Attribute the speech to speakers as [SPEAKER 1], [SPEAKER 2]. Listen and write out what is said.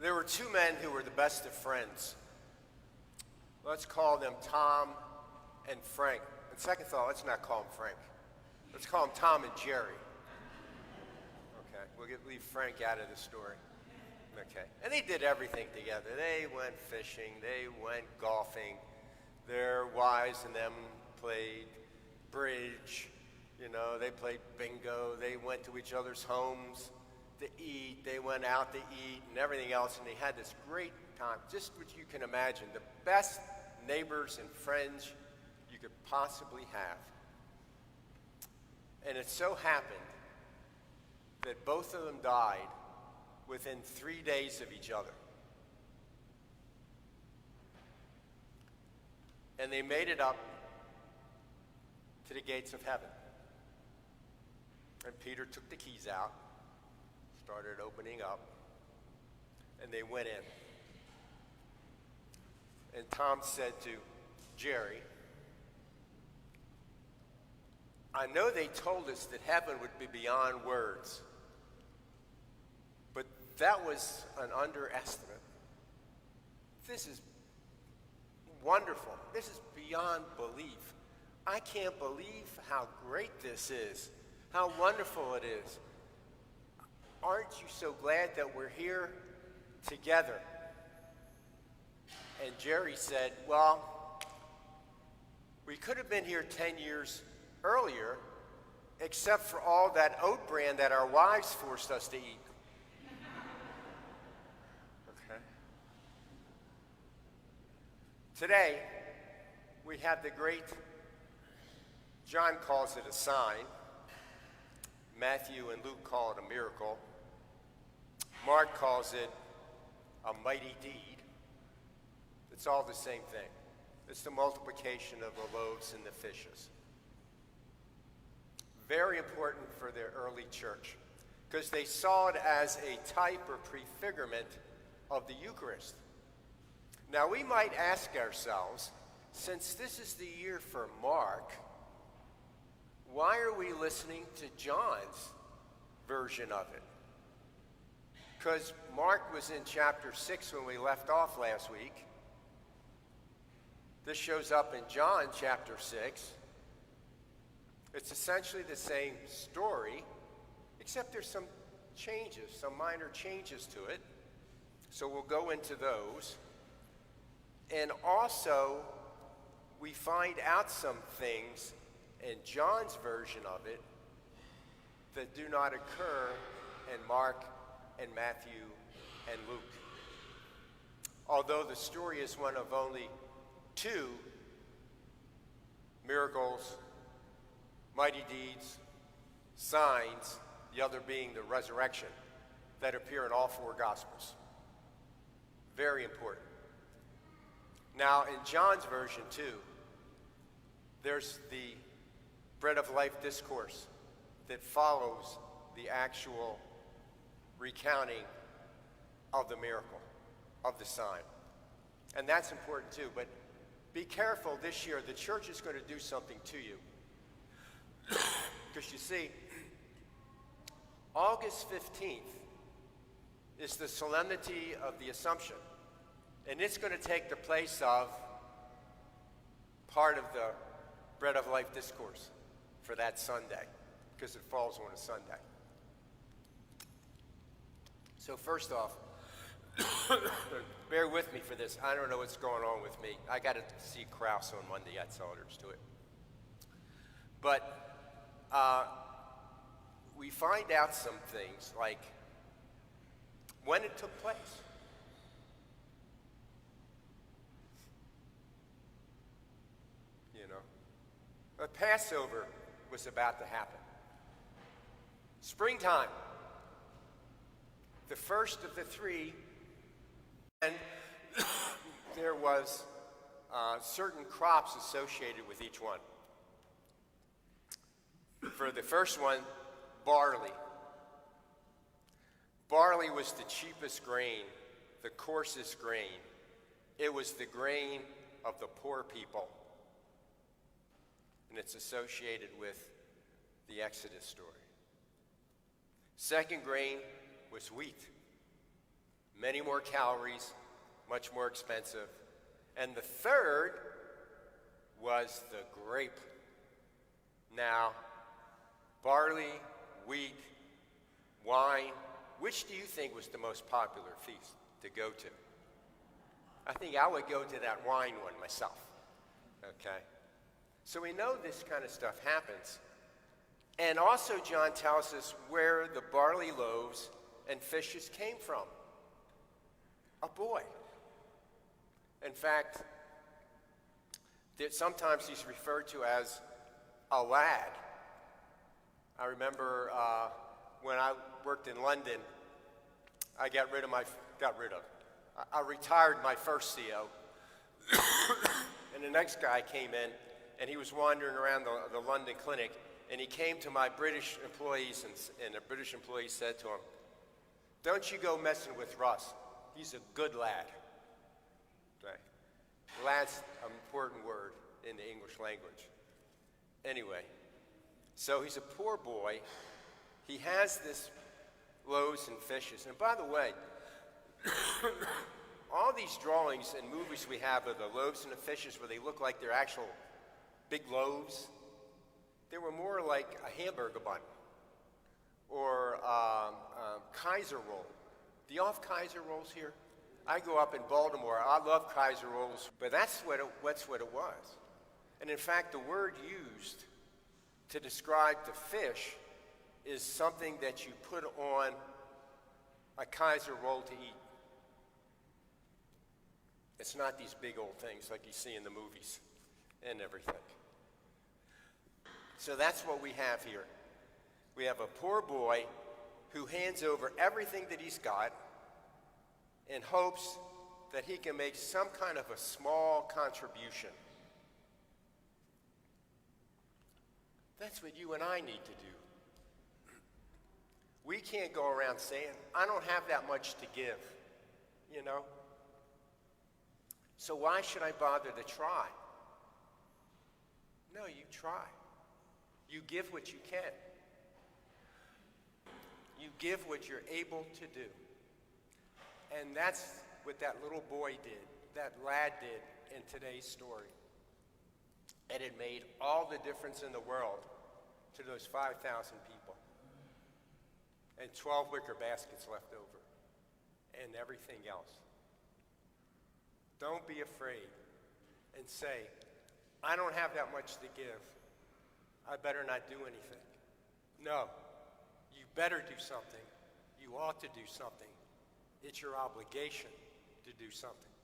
[SPEAKER 1] There were two men who were the best of friends. Let's call them Tom and Frank. And second thought, let's not call them Frank. Let's call them Tom and Jerry. Okay, we'll leave Frank out of the story. Okay, and they did everything together. They went fishing, they went golfing. Their wives and them played bridge. You know, they played bingo. They went to each other's homes to eat. They went out to eat and everything else, and they had this great time. Just what you can imagine, the best neighbors and friends you could possibly have. And it so happened that both of them died within 3 days of each other. And they made it up to the gates of heaven. And Peter took the keys out, started opening up, and they went in. And Tom said to Jerry, I know they told us that heaven would be beyond words, but that was an underestimate. This is wonderful. This is beyond belief. I can't believe how great this is, how wonderful it is. Aren't you so glad that we're here together? And Jerry said, well, we could have been here 10 years earlier, except for all that oat bran that our wives forced us to eat. Okay. Today, we have the great, John calls it a sign. Matthew and Luke call it a miracle. Mark calls it a mighty deed. It's all the same thing. It's the multiplication of the loaves and the fishes. Very important for the early church, because they saw it as a type or prefigurement of the Eucharist. Now we might ask ourselves, since this is the year for Mark, why are we listening to John's version of it? Because Mark was in chapter 6 when we left off last week. This shows up in John chapter 6. It's essentially the same story, except there's some changes, some minor changes to it. So we'll go into those. And also, we find out some things in John's version of it that do not occur in Mark and Matthew and Luke. Although the story is one of only two miracles, mighty deeds, signs, the other being the resurrection, that appear in all four Gospels. Very important. Now, in John's version, too, there's the bread of life discourse that follows the actual recounting of the miracle, of the sign. And that's important, too. But be careful this year. The church is going to do something to you. Because you see, August 15th is the solemnity of the Assumption. And it's going to take the place of part of the Bread of Life discourse for that Sunday, because it falls on a Sunday. So first off, bear with me for this. I don't know what's going on with me. I got to see Krause on Monday. That's all there is to it. But we find out some things, like when it took place. You know, the Passover was about to happen. Springtime, the first of the three, and there was certain crops associated with each one. For the first one, barley. Barley was the cheapest grain, the coarsest grain. It was the grain of the poor people. And it's associated with the Exodus story. Second grain was wheat. many more calories, much more expensive. And the third was the grape. Now, barley, wheat, wine, which do you think was the most popular feast to go to? I think I would go to that wine one myself, okay? So we know this kind of stuff happens. And also John tells us where the barley loaves and fishes came from. A boy. In fact, sometimes he's referred to as a lad. I remember when I worked in London, I retired my first CO. And the next guy came in, and he was wandering around the London clinic, and he came to my British employees, and the British employees said to him, "Don't you go messing with Russ. He's a good lad." Okay. Lad's an important word in the English language. Anyway, so he's a poor boy. He has this loaves and fishes. And by the way, all these drawings and movies we have of the loaves and the fishes where they look like they're actual big loaves, they were more like a hamburger bun or Kaiser roll. Do y'all have Kaiser rolls here? I grew up in Baltimore. I love Kaiser rolls, but that's what it was. And in fact, the word used to describe the fish is something that you put on a Kaiser roll to eat. It's not these big old things like you see in the movies and everything. So that's what we have here. We have a poor boy who hands over everything that he's got in hopes that he can make some kind of a small contribution. That's what you and I need to do. We can't go around saying, "I don't have that much to give," you know? So why should I bother to try? No, you try. You give what you can. You give what you're able to do. And that's what that little boy did, that lad did in today's story. And it made all the difference in the world to those 5,000 people. And 12 wicker baskets left over, and everything else. Don't be afraid and say, "I don't have that much to give. I better not do anything." No, you better do something. You ought to do something. It's your obligation to do something.